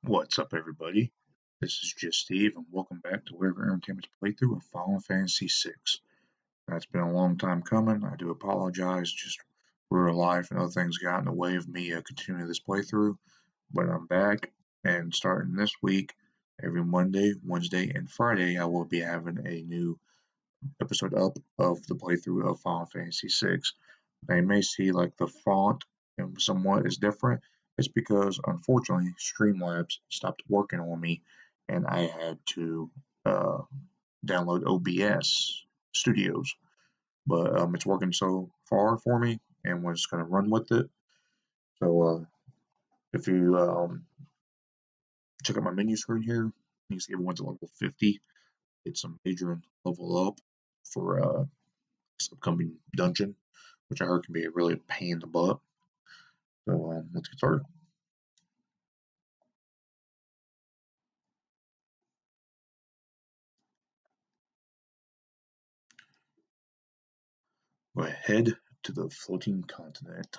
What's up, everybody? This is just Steve, and welcome back to Whatever Entertainment's playthrough of Final Fantasy VI. That's been a long time coming. I do apologize. Just real life and other things got in the way of me continuing this playthrough, but I'm back, and starting this week, every Monday, Wednesday, and Friday, I will be having a new episode up of the playthrough of Final Fantasy VI. Now, you may see like the font and somewhat is different. It's because unfortunately Streamlabs stopped working on me, and I had to uh, download OBS Studios. But it's working so far for me, and we're just gonna run with it. So if you check out my menu screen here, you see everyone's at level 50. It's some major and level up for this upcoming dungeon, which I heard can be a really pain in the butt. So let's get started. Go ahead to the floating continent.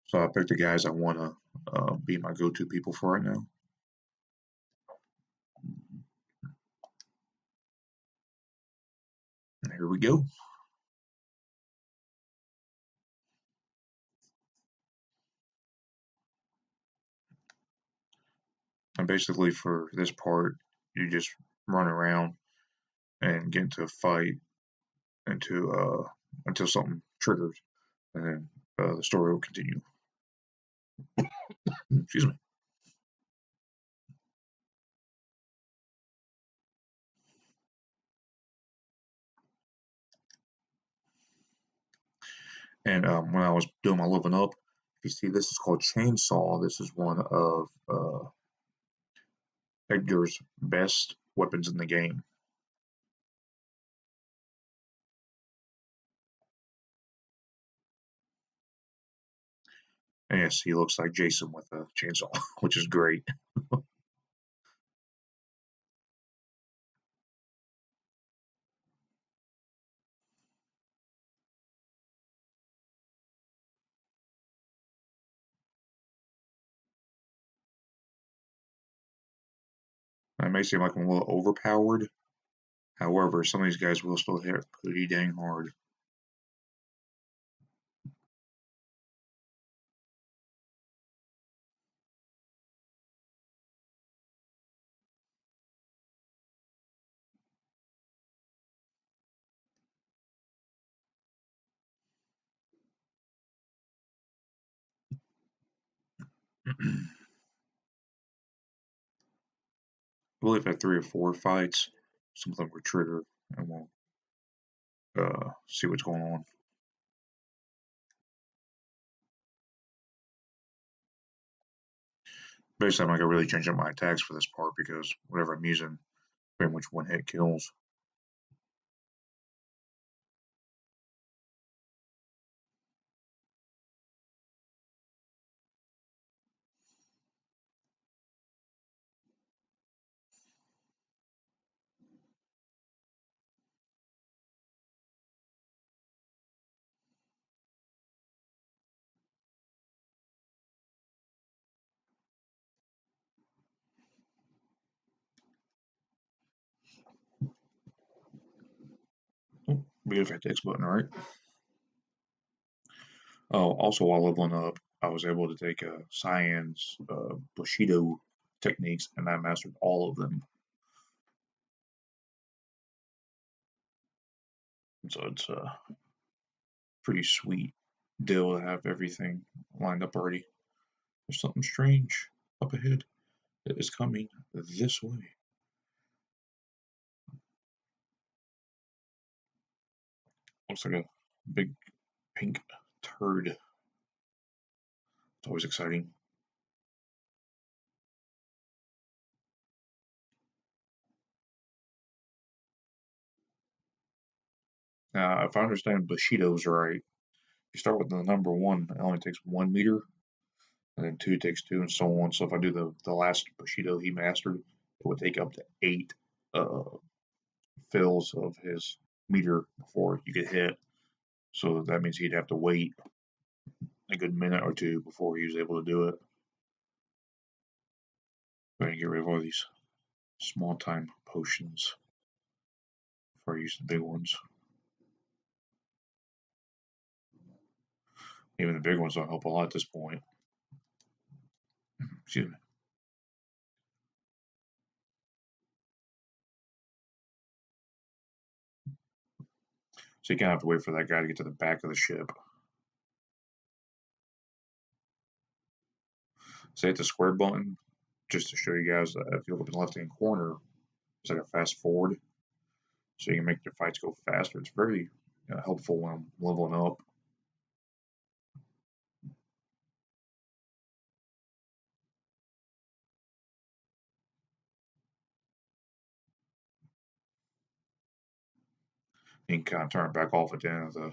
So I picked the guys I want to be my go-to people for right now. And here we go. And basically for this part, you just run around and get into a fight until something triggers, and then the story will continue. Excuse me. And when I was doing my leveling up, if you see this is called Chainsaw. This is one of Edgar's best weapons in the game. And yes, he looks like Jason with a chainsaw, which is great. It may seem like I'm a little overpowered. However, some of these guys will still hit pretty dang hard. I believe at 3 or 4 fights, something will trigger and we'll see what's going on. Basically, I'm not going to really change up my attacks for this part because whatever I'm using, pretty much one hit kills. Oh, be if I hit the X button, right? Oh, also while leveling up, I was able to take Cyan's Bushido techniques, and I mastered all of them. So it's a pretty sweet deal to have everything lined up already. There's something strange up ahead that is coming this way. Looks like a big pink turd. It's always exciting. Now, if I understand Bushido's right, you start with the number one, it only takes 1 meter, and then two takes two, and so on. So if I do the last Bushido he mastered, it would take up to 8 uh, fills of his meter before you get hit. So that means he'd have to wait a good minute or two before he was able to do it. Go ahead and get rid of all these small time potions before I use the big ones. Even the big ones don't help a lot at this point. Excuse me. So you kind of have to wait for that guy to get to the back of the ship. So hit the square button just to show you guys that if you look up in the left hand corner, it's like a fast forward. So you can make your fights go faster. It's very helpful when I'm leveling up. You can kind of turn it back off at the end of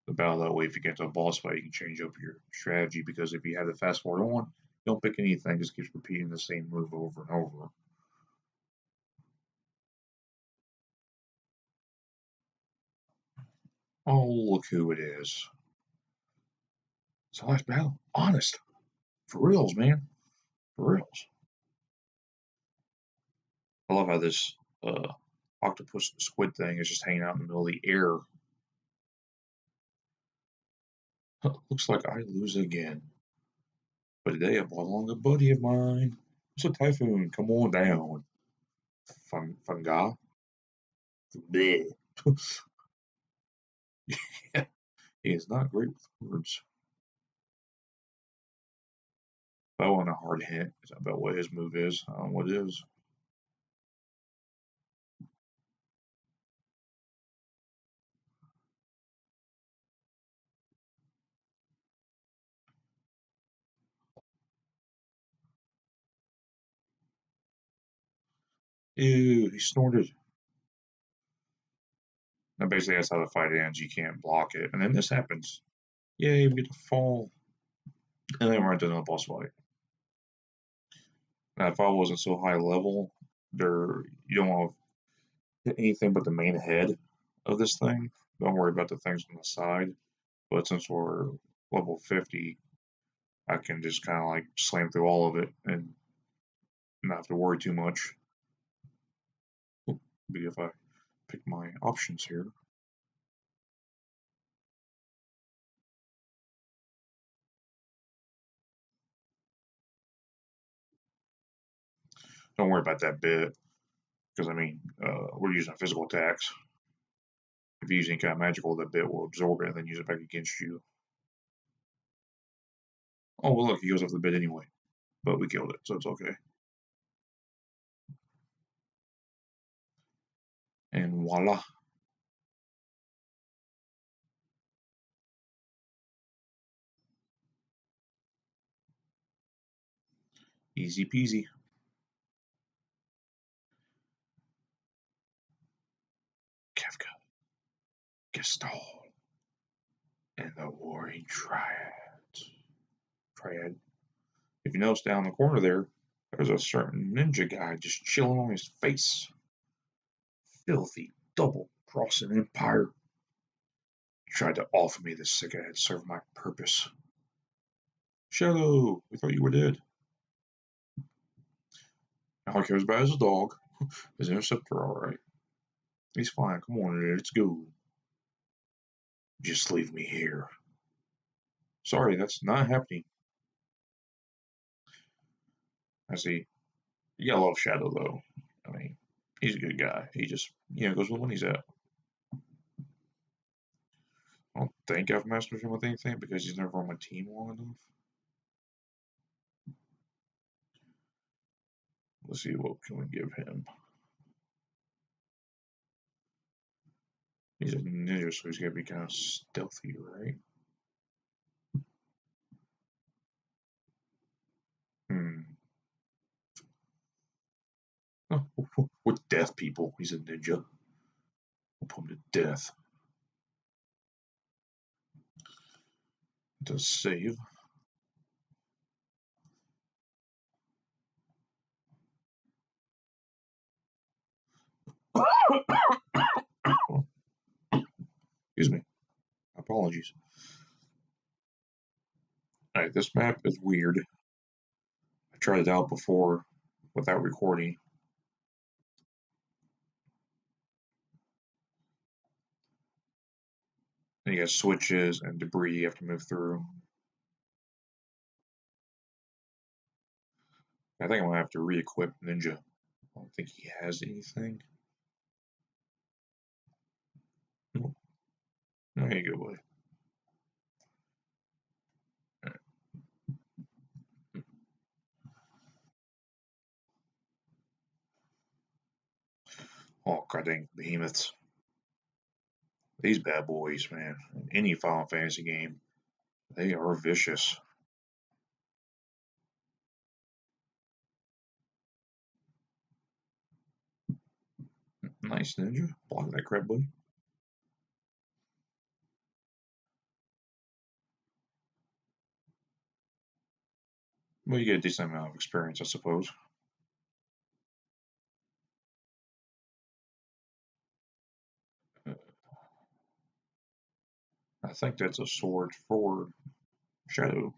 the battle. That way, if you get to a boss fight, you can change up your strategy. Because if you have the fast forward on, you don't pick anything, just keeps repeating the same move over and over. Oh, look who it is. It's the last battle. Honest. For reals, man. For reals. I love how this octopus squid thing is just hanging out in the middle of the air. Looks like I lose again. But today I brought along a buddy of mine. It's a typhoon. Come on down. Fungi. Bleh. He is not great with words. If I want a hard hint about what his move is, I don't know what it is. Ew, he snorted. Now basically that's how the fight ends. You can't block it. And then this happens. Yay, we get to fall. And then we're into another boss fight. Now if I wasn't so high level, you don't want to hit anything but the main head of this thing. Don't worry about the things on the side. But since we're level 50, I can just kind of like slam through all of it and not have to worry too much. Maybe if I pick my options here. Don't worry about that bit, because I mean, we're using physical attacks. If you use any kind of magical, that bit will absorb it and then use it back against you. Oh, well, look, he goes off the bit anyway. But we killed it, so it's okay. And voila. Easy peasy. Kefka, Gestalt, and the Warring Triad. If you notice down in the corner there's a certain ninja guy just chilling on his face. Filthy, double-crossing empire. He tried to offer me this cigarette served my purpose. Shadow, we thought you were dead. All he cares about is a dog. His interceptor, alright. He's fine. Come on, let's go. Just leave me here. Sorry, that's not happening. I see. You got a lot of Shadow, though. I mean, he's a good guy. He just, goes with when he's at. I don't think I've mastered him with anything because he's never on my team long enough. Let's see, what can we give him? He's a ninja, so he's got to be kind of stealthy, right? Hmm. Oh, with death people, he's a ninja. We'll put him to death. To save. Excuse me. Apologies. Alright, this map is weird. I tried it out before without recording. And you got switches and debris you have to move through. I think I'm gonna have to re-equip Ninja. I don't think he has anything. There you go, buddy. Oh, god dang behemoths. These bad boys, man. In any Final Fantasy game, they are vicious. Nice Ninja. Block that crap, buddy. Well, you get a decent amount of experience, I suppose. I think that's a sword for Shadow.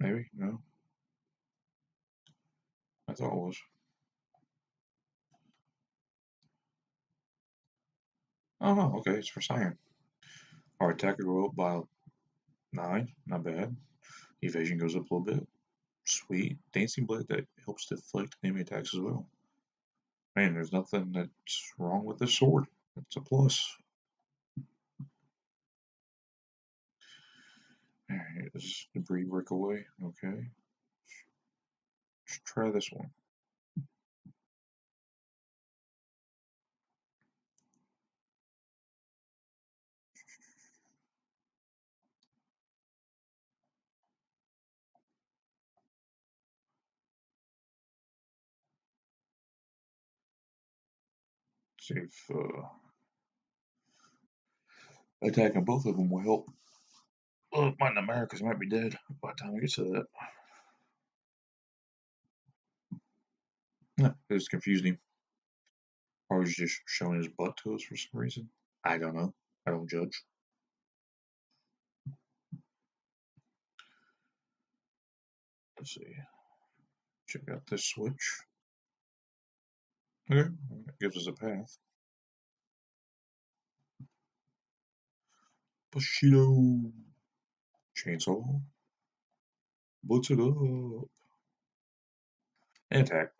Maybe? No? I thought it was. Oh no, okay, it's for Cyan. Our attack will go up by 9, not bad. Evasion goes up a little bit. Sweet. Dancing Blade that helps deflect enemy attacks as well. Man, there's nothing that's wrong with this sword. It's a plus. Alright, this debris break away. Okay. Let's try this one. See if attacking both of them will help. Well, it might not matter because he might be dead by the time we get to that. Yeah, it just confused him. Or was just showing his butt to us for some reason. I don't know. I don't judge. Let's see. Check out this switch. Okay, that gives us a path. Bushido. Chainsaw. Blitz it up. And attack.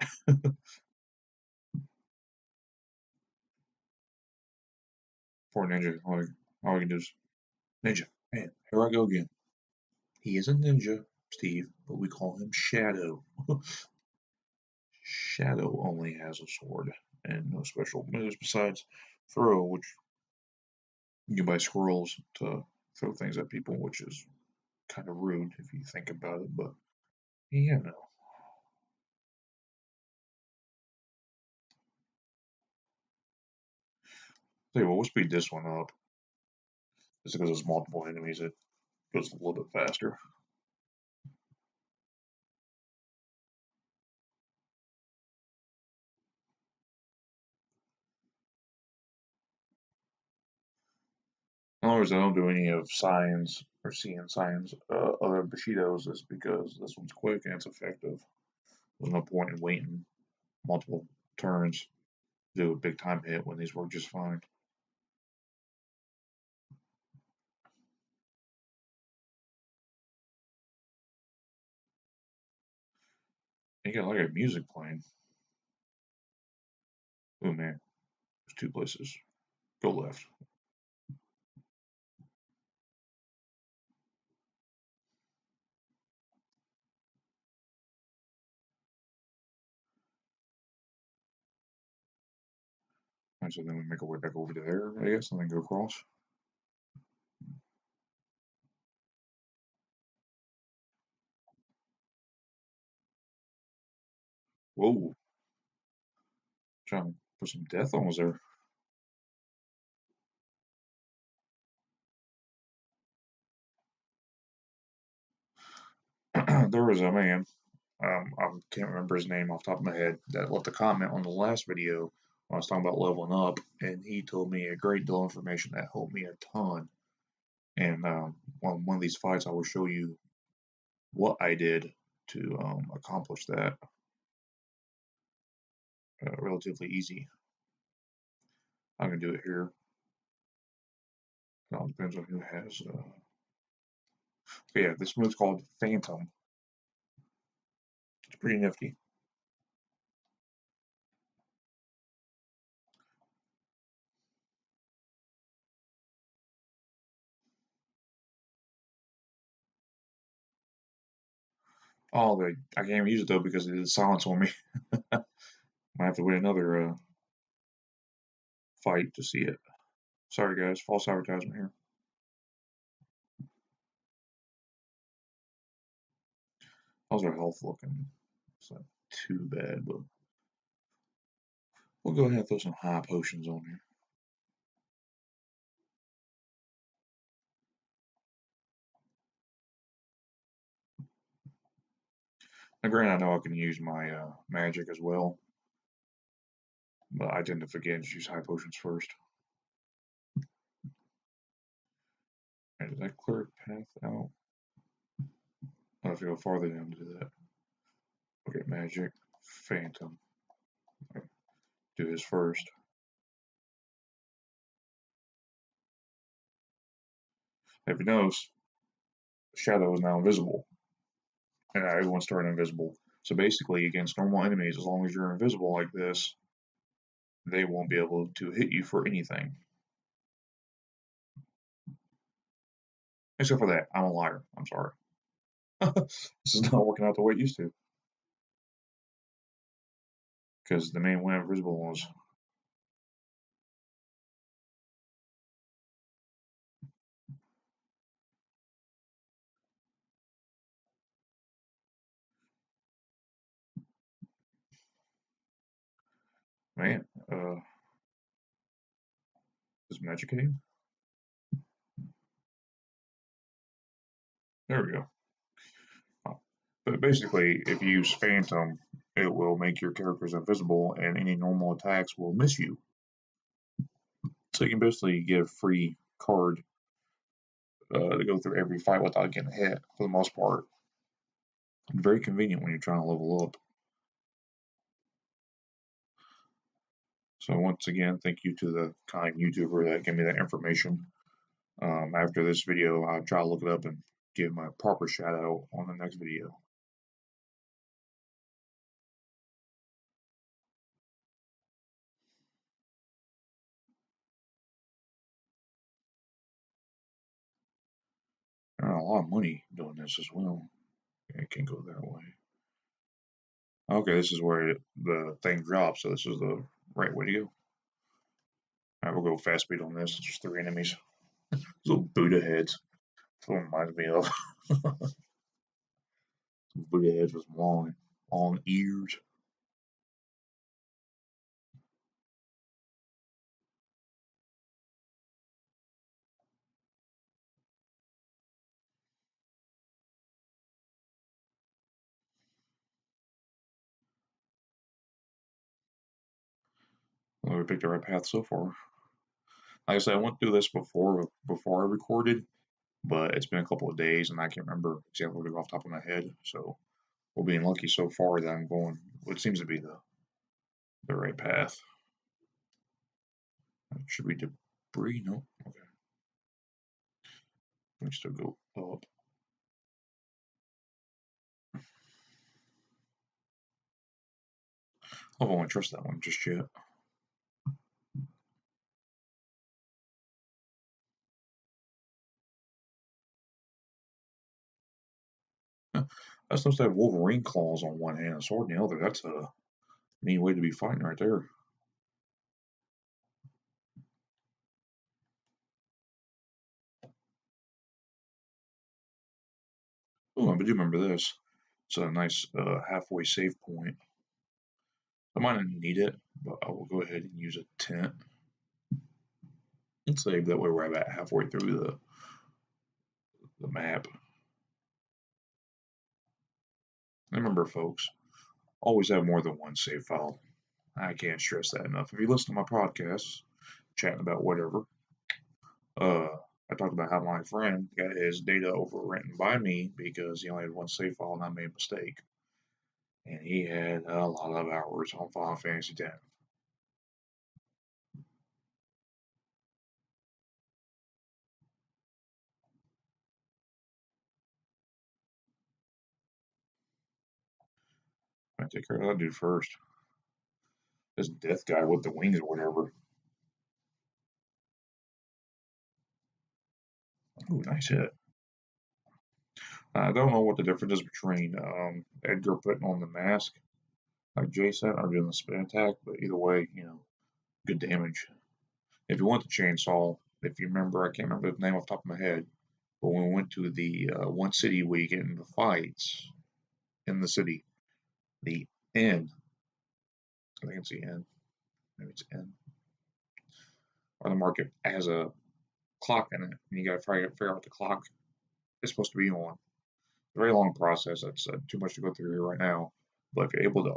Poor Ninja. All we can do is Ninja. Man, here I go again. He is a ninja, Steve, but we call him Shadow. Shadow only has a sword and no special moves besides throw, which you can buy squirrels to throw things at people, which is kind of rude if you think about it, but yeah, no. Tell you what, we'll speed this one up. Just because there's multiple enemies, it goes a little bit faster. The only reason I don't do any of Signs or seeing Signs other Bushidos is because this one's quick and it's effective. There's no point in waiting multiple turns to do a big time hit when these work just fine. You got like a music playing. Oh man, there's two places. Go left. Alright, so then we make our way back over to there, I guess, and then go across. Whoa, trying to put some death on us there. There was a man, I can't remember his name off the top of my head, that left a comment on the last video I was talking about leveling up, and he told me a great deal of information that helped me a ton. And on one of these fights, I will show you what I did to accomplish that. Relatively easy. I'm gonna do it here. It all depends on who has. Yeah, this move's called Phantom. It's pretty nifty. Oh, I can't even use it though because it did silence on me. Might have to wait another fight to see it. Sorry guys, false advertisement here. How's our health looking? It's not too bad, but we'll go ahead and throw some high potions on here. Now, granted, I know I can use my magic as well, but I tend to forget to use high potions first. And did that clear a path out? I'll have to go farther down to do that. Okay, magic, phantom. Do his first. If you notice, Shadow is now invisible, and everyone's turning invisible. So basically, against normal enemies, as long as you're invisible like this, they won't be able to hit you for anything. Except for that, I'm a liar. I'm sorry. This is not working out the way it used to. Because the main went invisible was. Man, is magic hitting? There we go. But basically, if you use Phantom, it will make your characters invisible, and any normal attacks will miss you. So you can basically get a free card to go through every fight without getting hit, for the most part. Very convenient when you're trying to level up. So once again, thank you to the kind YouTuber that gave me that information. After this video, I'll try to look it up and give my proper shout out on the next video. A lot of money doing this as well. It can go that way. Okay, this is where the thing drops, so this is the right way to go. Alright, we'll go fast speed on this. It's just 3 enemies. Little Buddha heads. That's what reminds me of. Buddha heads with long ears. Well, we picked the right path so far. Like I said, I went through this before I recorded, but it's been a couple of days and I can't remember exactly off the top of my head. So we're being lucky so far that I'm going what seems to be the right path. Should we debris? No. Okay. We still go up. I don't want to trust that one just yet. That's supposed to have Wolverine claws on one hand, a sword in the other. That's a mean way to be fighting right there. Oh, I do remember this. It's a nice halfway save point. I might not need it, but I will go ahead and use a tent and save. That way we're about halfway through the map. Remember, folks, always have more than one save file. I can't stress that enough. If you listen to my podcasts, chatting about whatever, uh, I talked about how my friend got his data overwritten by me because he only had one save file and I made a mistake. And he had a lot of hours on Final Fantasy X. I take care of that dude first. This death guy with the wings or whatever. Ooh, nice hit. I don't know what the difference is between Edgar putting on the mask, like Jason, or doing the spin attack, but either way, good damage. If you want the chainsaw, if you remember, I can't remember the name off the top of my head, but when we went to the one city where you get into fights in the city, the end, I think it's the end, maybe it's end, or the market has a clock in it, and you got to try to figure out what the clock is supposed to be on. It's a very long process. That's too much to go through here right now. But if you're able to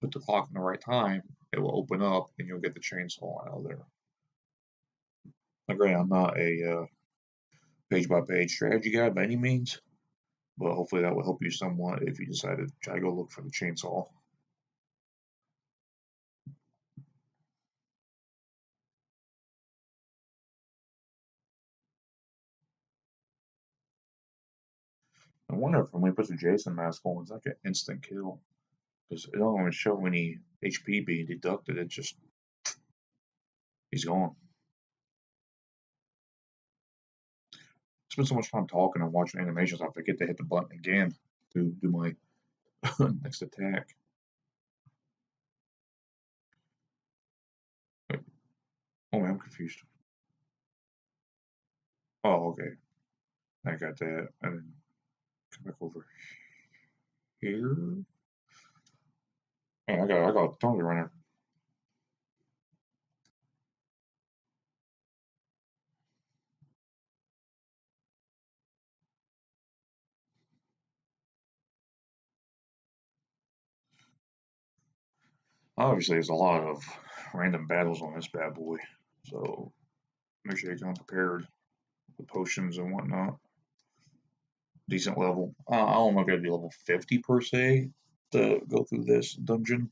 put the clock in the right time, it will open up and you'll get the chainsaw out of there. Again, I'm not a page by page strategy guy by any means, but hopefully that will help you somewhat if you decide to try to go look for the chainsaw. I wonder if when we put the Jason mask on, it's like an instant kill because it don't even show any HP being deducted. It just he's gone. Spend so much time talking and watching animations, I forget to hit the button again to do my next attack. Wait, oh man, I'm confused. Oh, okay. I got that. And then come back over here. Man, I got tons of runner. Obviously, there's a lot of random battles on this bad boy, so make sure you come prepared with potions and whatnot. Decent level. I don't know if I'd be level 50 per se to go through this dungeon,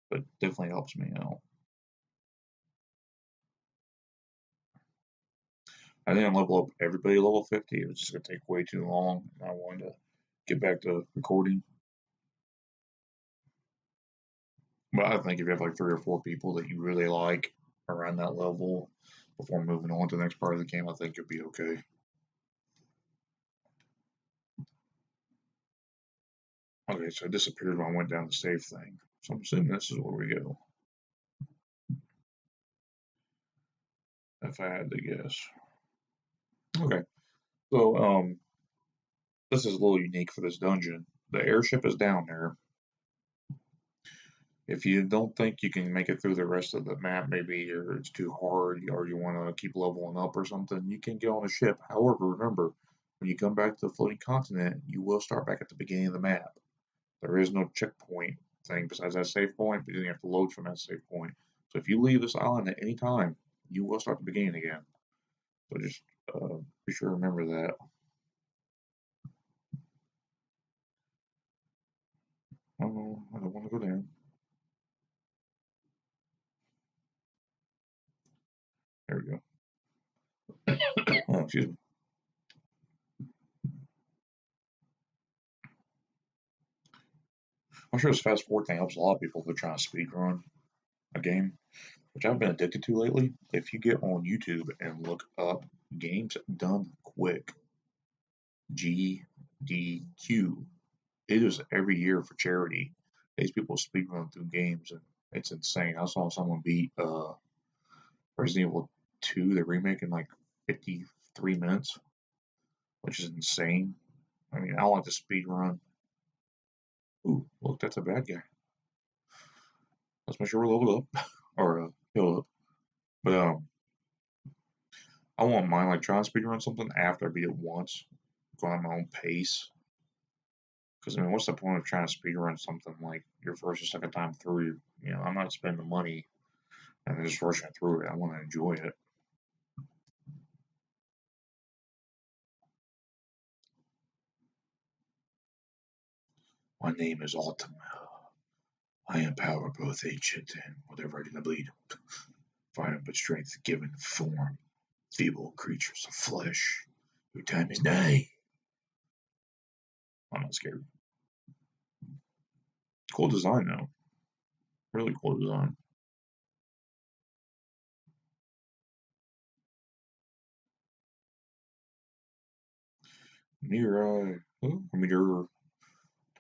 but definitely helps me out. I didn't level up everybody level 50. It was just gonna take way too long, and I wanted to get back to recording. But I think if you have like 3 or 4 people that you really like around that level before moving on to the next part of the game, I think you'll be okay. Okay, so it disappeared when I went down the save thing. So I'm assuming this is where we go, if I had to guess. Okay, so this is a little unique for this dungeon. The airship is down there. If you don't think you can make it through the rest of the map, maybe or it's too hard, or you want to keep leveling up or something, you can get on a ship. However, remember, when you come back to the floating continent, you will start back at the beginning of the map. There is no checkpoint thing besides that save point, but then you have to load from that save point. So if you leave this island at any time, you will start the beginning again. So just be sure to remember that. Oh, I don't want to go down. There we go. Oh, excuse me. I'm sure this fast forward thing helps a lot of people if they're trying to speed run a game, which I've been addicted to lately. If you get on YouTube and look up games done quick, GDQ, it is every year for charity. These people speed run through games and it's insane. I saw someone beat Resident Evil 2, the remake, in like 53 minutes, which is insane. I mean, I like to speed run. Ooh, look, that's a bad guy. Let's make sure we're leveled up or healed up. But I won't mind like trying to speed run something after I beat it once, going at my own pace. Because I mean, what's the point of trying to speedrun something like your first or second time through? I'm not spending the money and just rushing through it. I want to enjoy it. My name is Ultima. I empower both ancient and whatever I didn't bleed. Fire but strength given form. Feeble creatures of flesh. Your time is nigh. I'm not scared. Cool design though. Really cool design. Mirai. I mean, your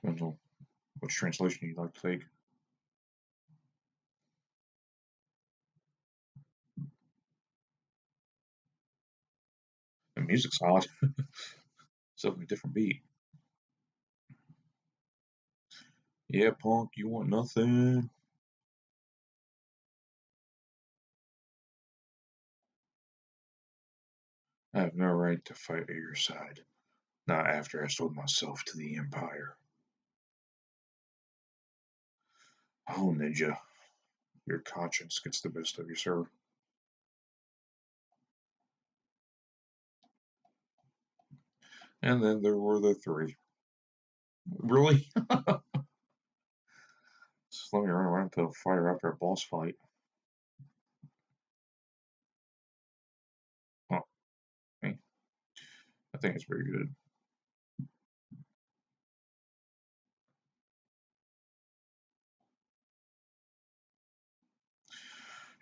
depends on which translation you'd like to take. The music's odd. It's a different beat. Yeah, punk, you want nothing? I have no right to fight at your side. Not after I sold myself to the Empire. Oh, Ninja, your conscience gets the best of you, sir. And then there were the three. Really? Just let me run around to a fighter after a boss fight. Oh, I think it's pretty good.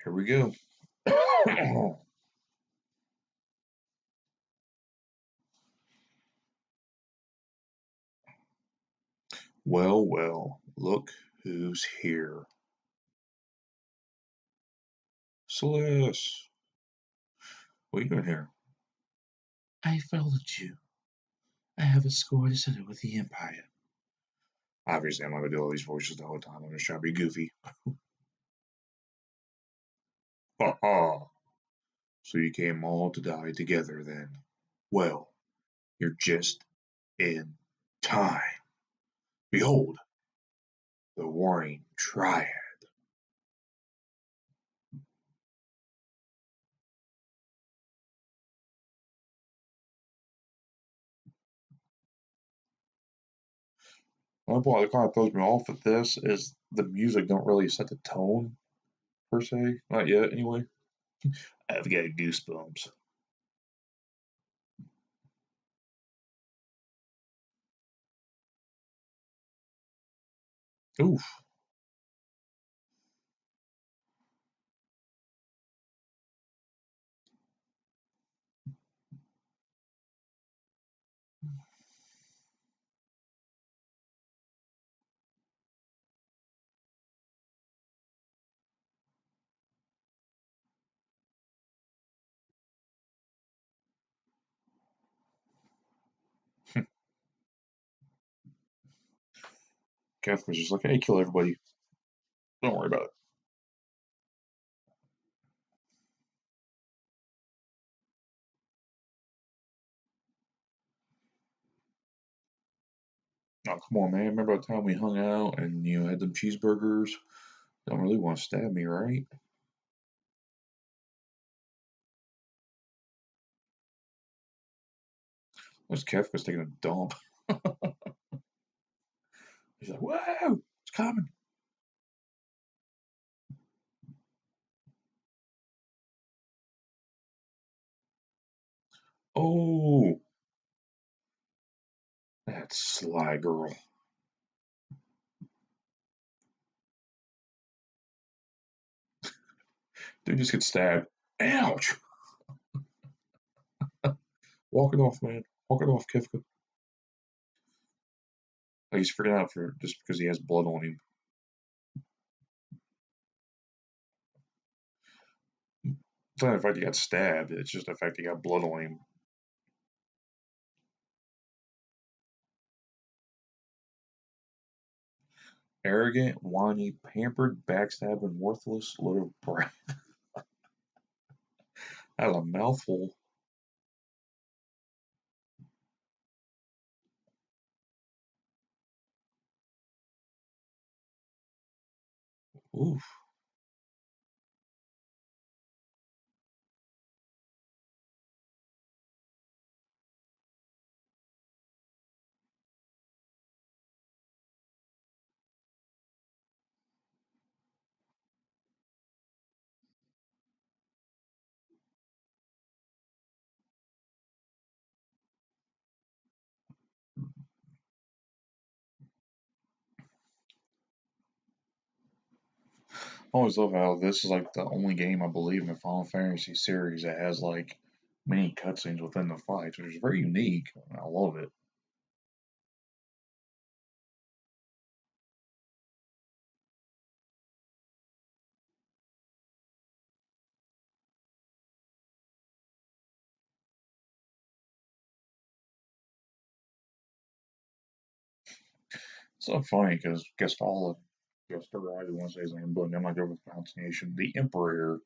Here we go. Well, well, look who's here. Celeste, what are you doing here? I followed you. I have a score to settle with the Empire. Obviously, I'm not gonna do all these voices the whole time. I'm just trying to be goofy. Ha ha. So you came all to die together then. Well, you're just in time. Behold, the Warring Triad. One point that kind of throws me off with this is the music don't really set the tone per se. Not yet, anyway. I've got goosebumps. Oof. Catherine's just like, hey, kill everybody. Don't worry about it. Oh, come on, man. Remember the time we hung out and had them cheeseburgers? Don't really want to stab me, right? What's Kefka's taking a dump? He's like, whoa, it's coming. Oh, that sly girl. Dude just gets stabbed. Ouch. Walk it off, man. Walk it off, Kefka. Like he's freaking out for just because he has blood on him. It's not the fact he got stabbed, it's just the fact he got blood on him. Arrogant, whiny, pampered, backstabbing, worthless little brat. That's a mouthful. Oof. I always love how this is like the only game I believe in the Final Fantasy series that has like many cutscenes within the fights, which is very unique. I love it. It's so funny because Gastal, I don't want to say his name, but I'm not good with pronunciation. The Emperor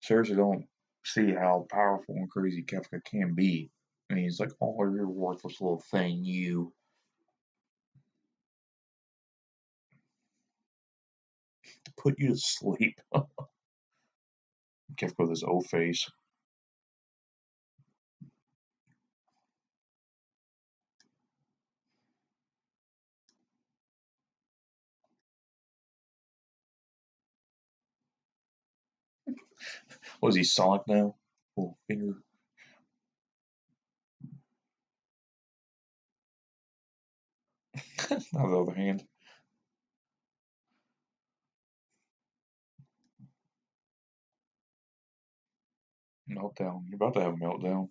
seriously don't see how powerful and crazy Kefka can be. And he's like, oh, you're a worthless little thing, you. To put you to sleep. Kefka with his O face. Was he Sonic now? Little finger. On the other hand, meltdown. You're about to have a meltdown.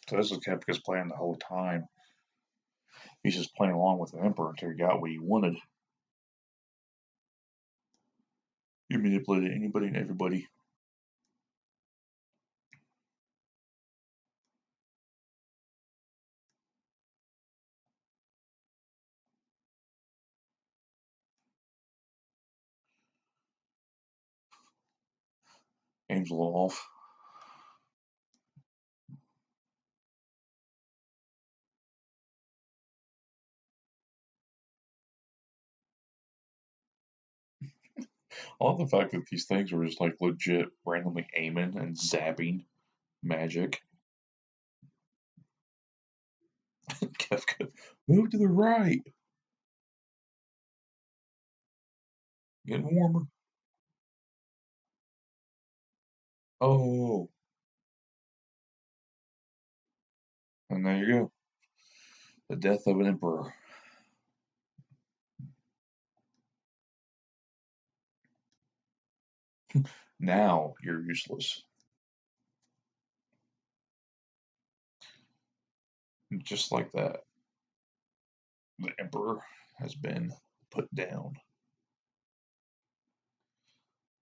So this is Kefka's plan the whole time. He's just playing along with the Emperor until he got what he wanted. He manipulated anybody and everybody. Aim's a little off. I love the fact that these things were just like legit randomly aiming and zapping magic. Kefka, move to the right. Getting warmer. Oh, and there you go. The death of an emperor. Now you're useless. Just like that, the emperor has been put down.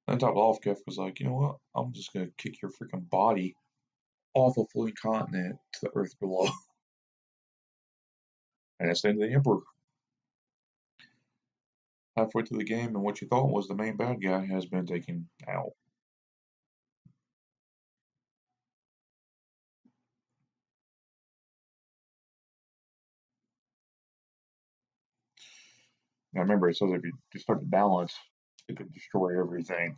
Then top off, Kef was like, you know what? I'm just gonna kick your freaking body off a floating continent to the earth below. And that's the end of the emperor. Halfway through the game, and what you thought was the main bad guy has been taken out. Now remember, it says if you start to balance, it could destroy everything.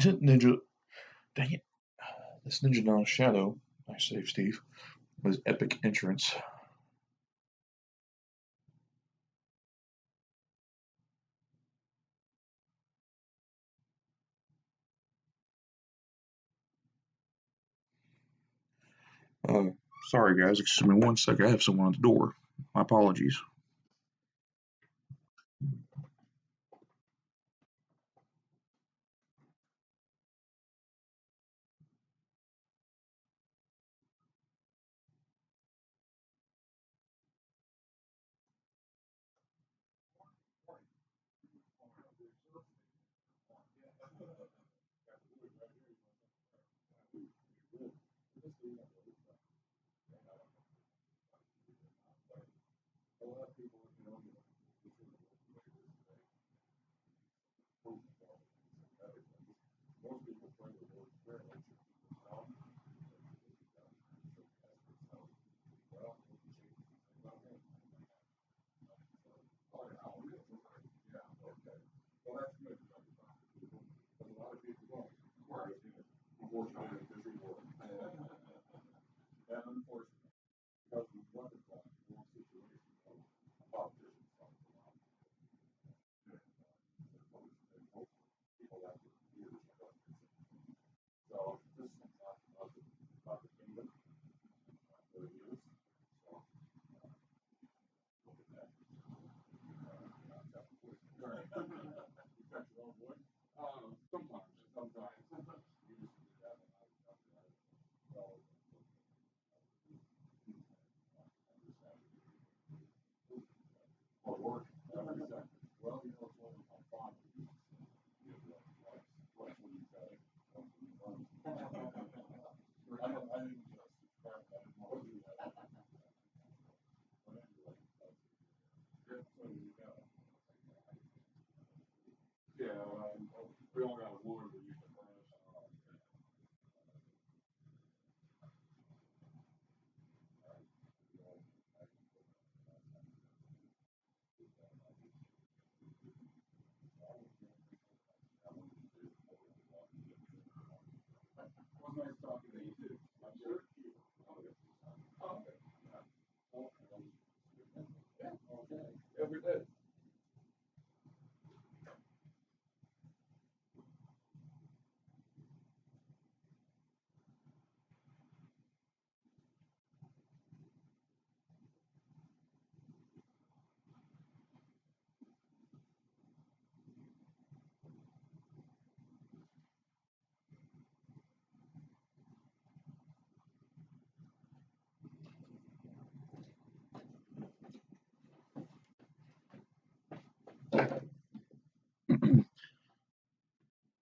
Ninja, dang it. This Ninja Non Shadow, nice save, Steve, was epic entrance. Uh, Sorry, guys, excuse me one sec. I have someone at the door. My apologies.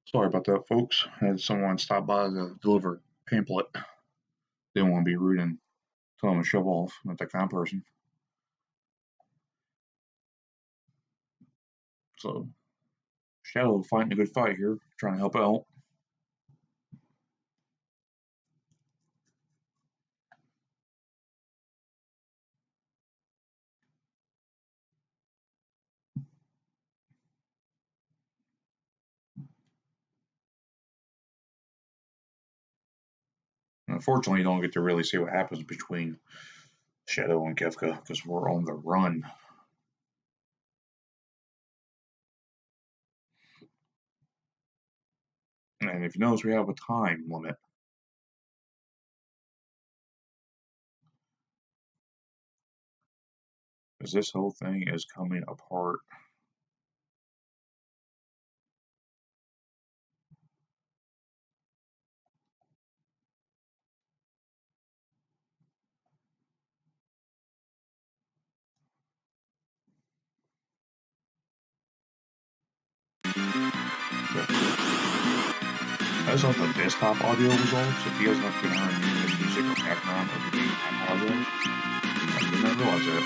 Sorry about that, folks. I had someone stop by to deliver a pamphlet. Didn't want to be rude and tell them to shove off. I'm not that kind of person. So, Shadow fighting a good fight here, trying to help out. Unfortunately, you don't get to really see what happens between Shadow and Kefka because we're on the run. And if you notice, we have a time limit. Because this whole thing is coming apart. As of the desktop audio results, if you guys have been hearing music or background of the game, I apologize. I did not realize that.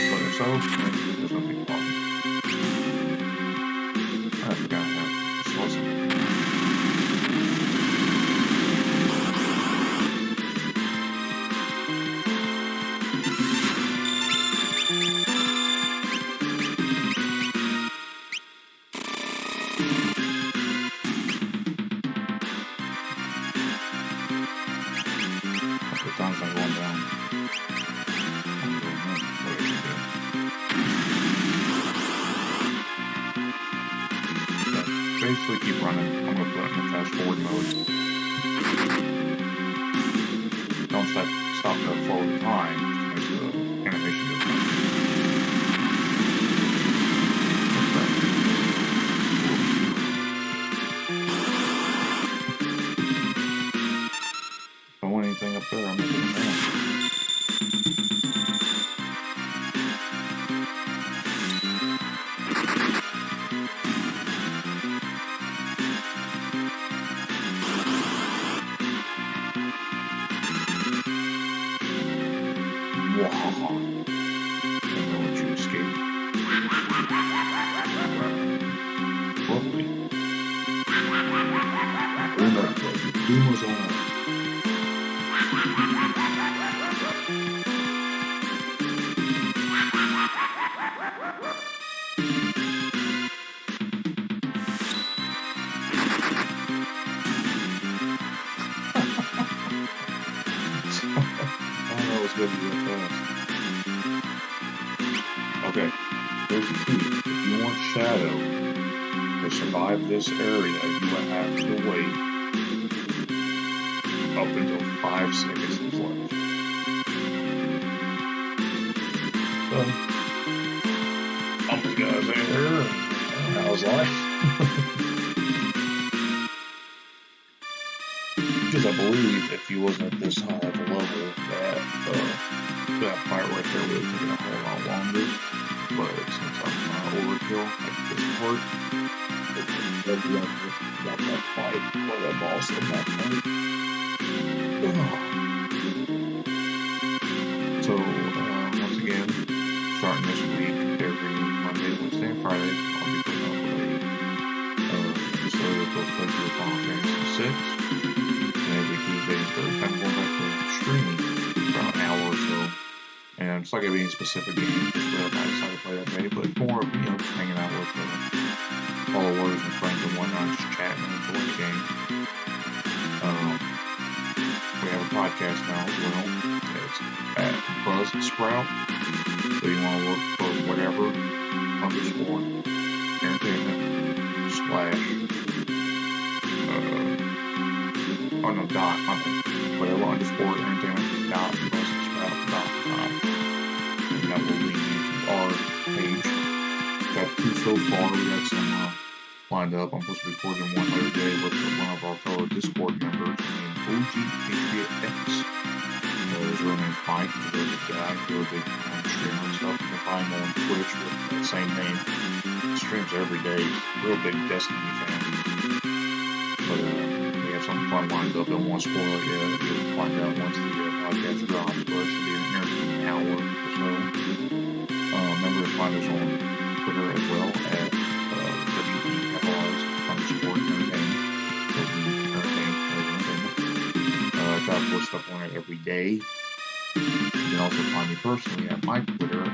But if so, then there's no big problem. I forgot that. Just listen. The time's not going down. I'm going up. What is it? Yeah, basically keep running. I'm going to put it in the fast forward mode. Don't stop the forward time as the animation goes on. If I want anything up there, I'm going to put it down. Lovely. Very nice. Doom was on. I know it's going to be that fast. Okay, here's the key. If you want Shadow to survive this area, you will have to wait up until 5 seconds is left. So, I'm the guys in here. How's life? Because I believe if you wasn't at this high of a level, that fight right there would have taken a whole lot longer. But since I'm overkill at this part, it's got that fight or that boss in that fight. So once again, starting this week, every Monday, Wednesday, and Friday, I'll be putting up with a episode of Both Plays of Final Fantasy 6. Every Tuesday and Thursday, I'm going back to streaming for about an hour or so. And it's like any specific game, just whatever I decide to play that day, but more of, just hanging out with followers and friends and whatnot, just chatting and enjoying the game. We have a podcast now as well. It's at Buzzsprout. So you want to look for whatever _ entertainment whatever _ entertainment buzzsprout.com. And that will lead you to our page. Got 2 so far. We got some lined up. I'm supposed to be recording one later today with one of our fellow Discord members named OG HBX. His real name's Mike. He's a really good guy. Really big streamer and stuff. You can find him on Twitch with that same name. He streams every day. Real big Destiny fan. But we have something fun lined up. Don't want to spoil it yet. You'll find out once the podcast drops. But it should be in here in an hour or so. Remember to find us on Twitter as well at WE_entertainment. I try to post stuff on it every day. You can also find me personally at my Twitter of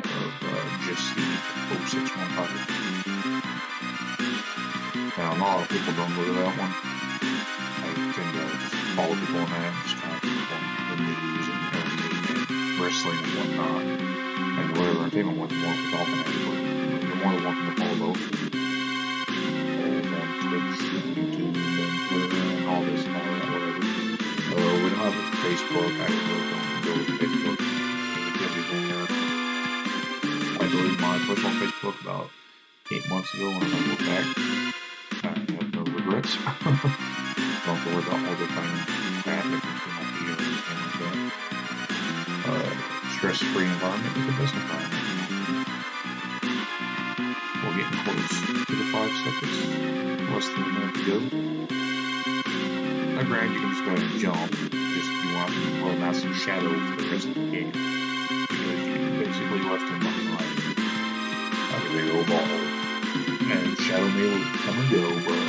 JustSteve0615. Now, a lot of people don't go to that one. I tend to just follow people on that and just kind of keep on the news and everything and wrestling and whatnot. And whatever entertainment one's more for talking at it, but you're more than welcome to follow both. On Twitch and YouTube and Twitter and all this and all that, whatever. We don't have a Facebook. I really don't go with Facebook. I deleted my personal Facebook about 8 months ago, and I look back, I have no regrets. Don't have to worry about all the kind of crap that comes from my feed or anything like that. Stress-free environment is the best environment. We're getting close to the 5 seconds. Less than a minute to go. Now, granted, you can just go ahead and jump. Just if you want to pull out some shadow for the rest of the game. Because you basically left him behind. Like a big old ball. And Shadow may come and go, but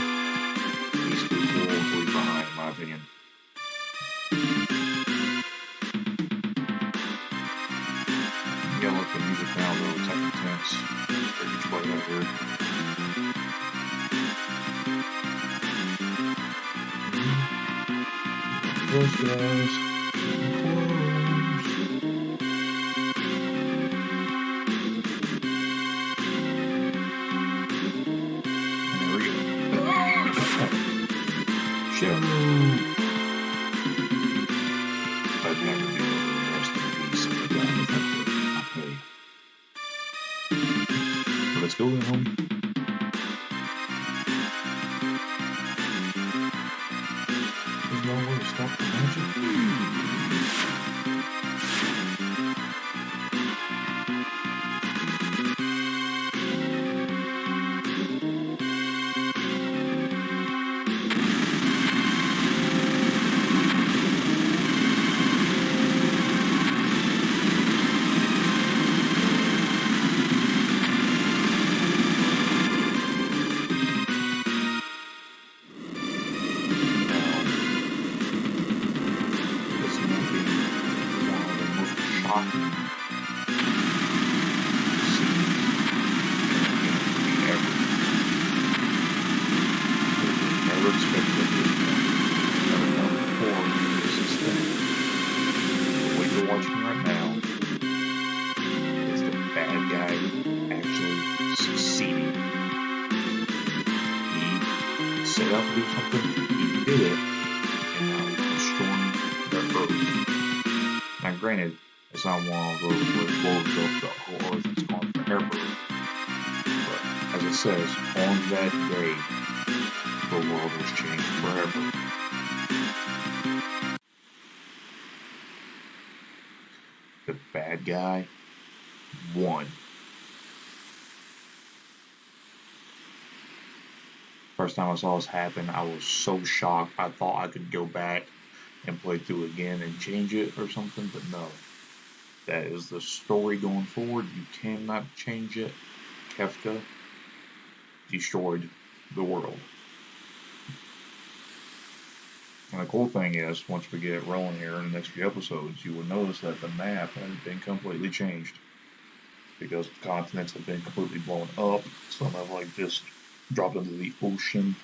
he's too cool to leave behind, in my opinion. You gotta look at the music now, though. It's like intense. Pretty much what I heard. Close, guys. Shadow. I'd never do the rest of the piece of the game if I could. But let's go then, homie. There's no way to stop the magic. set out to do something, he did it, and now he's destroying the Earth. Now, granted, it's not one of those where it blows up the whole Earth and it's gone forever. But as it says, on that day, the world was changed forever. The bad guy won. First time I saw this happen, I was so shocked. I thought I could go back and play through again and change it or something, but no. That is the story going forward. You cannot change it. Kefka destroyed the world. And the cool thing is, once we get it rolling here in the next few episodes, you will notice that the map has been completely changed. Because the continents have been completely blown up. Some have like just dropped into the ocean.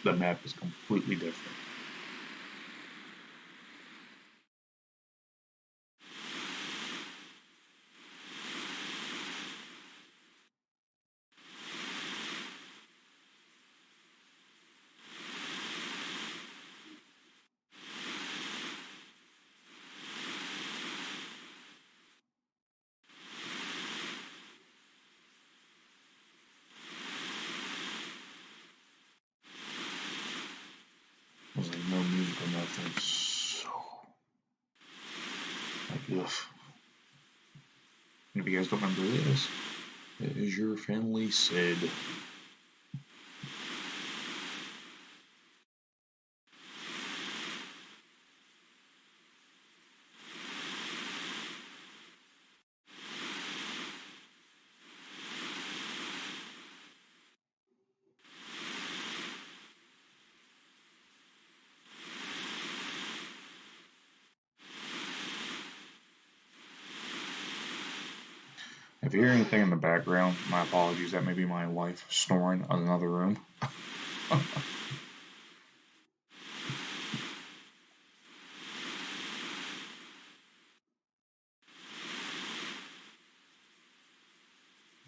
The map is completely different. There's like no music or nothing. So, like, ugh. If you guys don't remember this, it is your Finley Sid. If you hear anything in the background, my apologies. That may be my wife snoring in another room.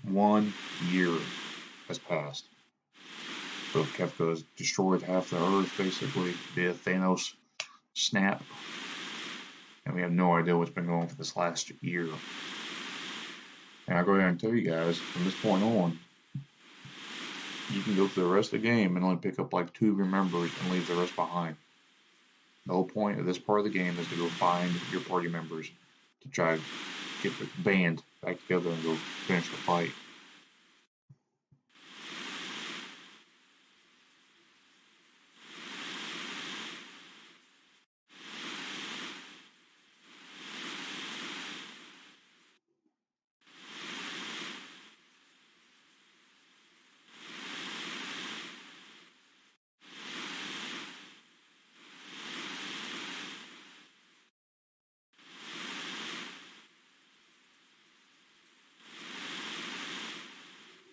One year has passed. So Kefka has destroyed half the Earth, basically, via Thanos' snap. And we have no idea what's been going on for this last year. And I'll go ahead and tell you guys, from this point on, you can go through the rest of the game and only pick up like 2 of your members and leave the rest behind. The whole point of this part of the game is to go find your party members to try to get the band back together and go finish the fight.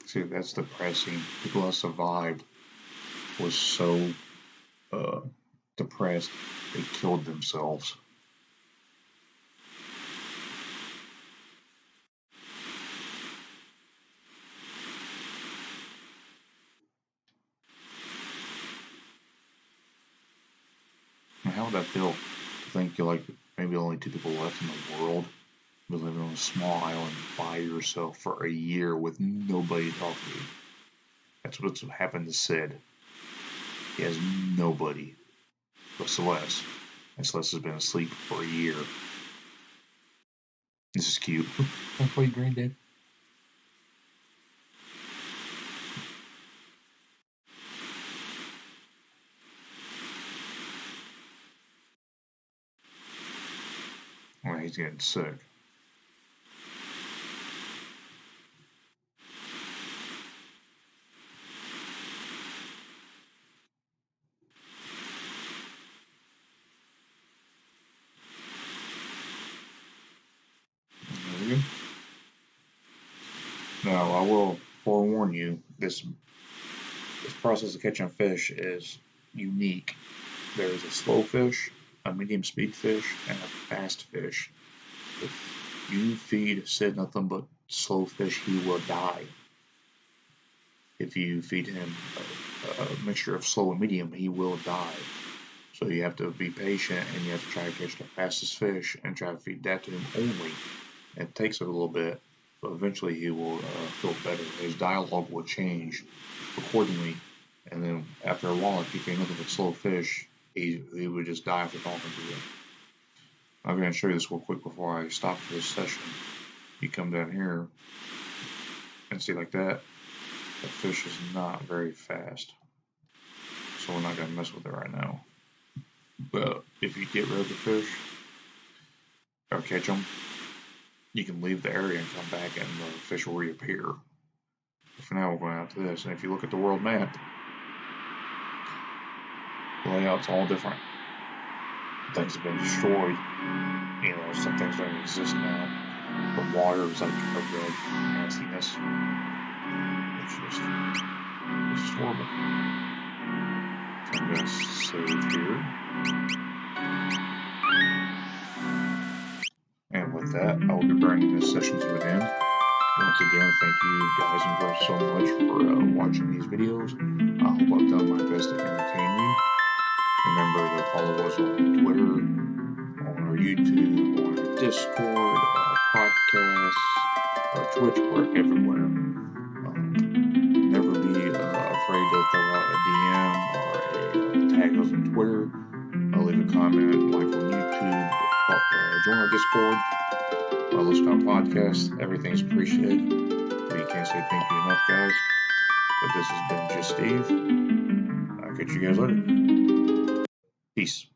See, that's depressing. People that survived was so depressed they killed themselves. And how would that feel? To think you're like maybe only 2 people left in the world, but living on a small island by yourself for a year with nobody to talk to. That's what's happened to Sid. He has nobody but Celeste. And Celeste has been asleep for a year. This is cute. I'll play Granddad. Well, he's getting sick. Now, I will forewarn you, this process of catching fish is unique. There is a slow fish, a medium speed fish, and a fast fish. If you feed Sid nothing but slow fish, he will die. If you feed him mixture of slow and medium, he will die. So you have to be patient, and you have to try to catch the fastest fish and try to feed that to him only. It takes a little bit, but eventually he will feel better. His dialogue will change accordingly, and then after a while, if he came up with a slow fish, he would just die for talking to you. I'm going to show you this real quick before I stop for this session. You come down here and see like that. The fish is not very fast, so we're not going to mess with it right now. But if you get rid of the fish or catch them, you can leave the area and come back and the fish will reappear. But for now, we're going out to this, and if you look at the world map, the layout's all different. Things have been destroyed. You know, some things don't exist now. The water is like a red nastiness. It's just horrible. So I'm going to save here. And with that, I will be bringing this session to an end. Once again, thank you guys and girls so much for watching these videos. I hope I've done my best to entertain you. Remember to follow us on Twitter, on our YouTube, on our Discord, our podcast, our Twitch, we're everywhere. Never be afraid to throw out a DM or tag us on Twitter. Leave a comment, like on YouTube, join our Discord, listen to our podcast. Everything's appreciated. We can't say thank you enough, guys. But this has been Just Steve. I'll catch you guys later. Peace.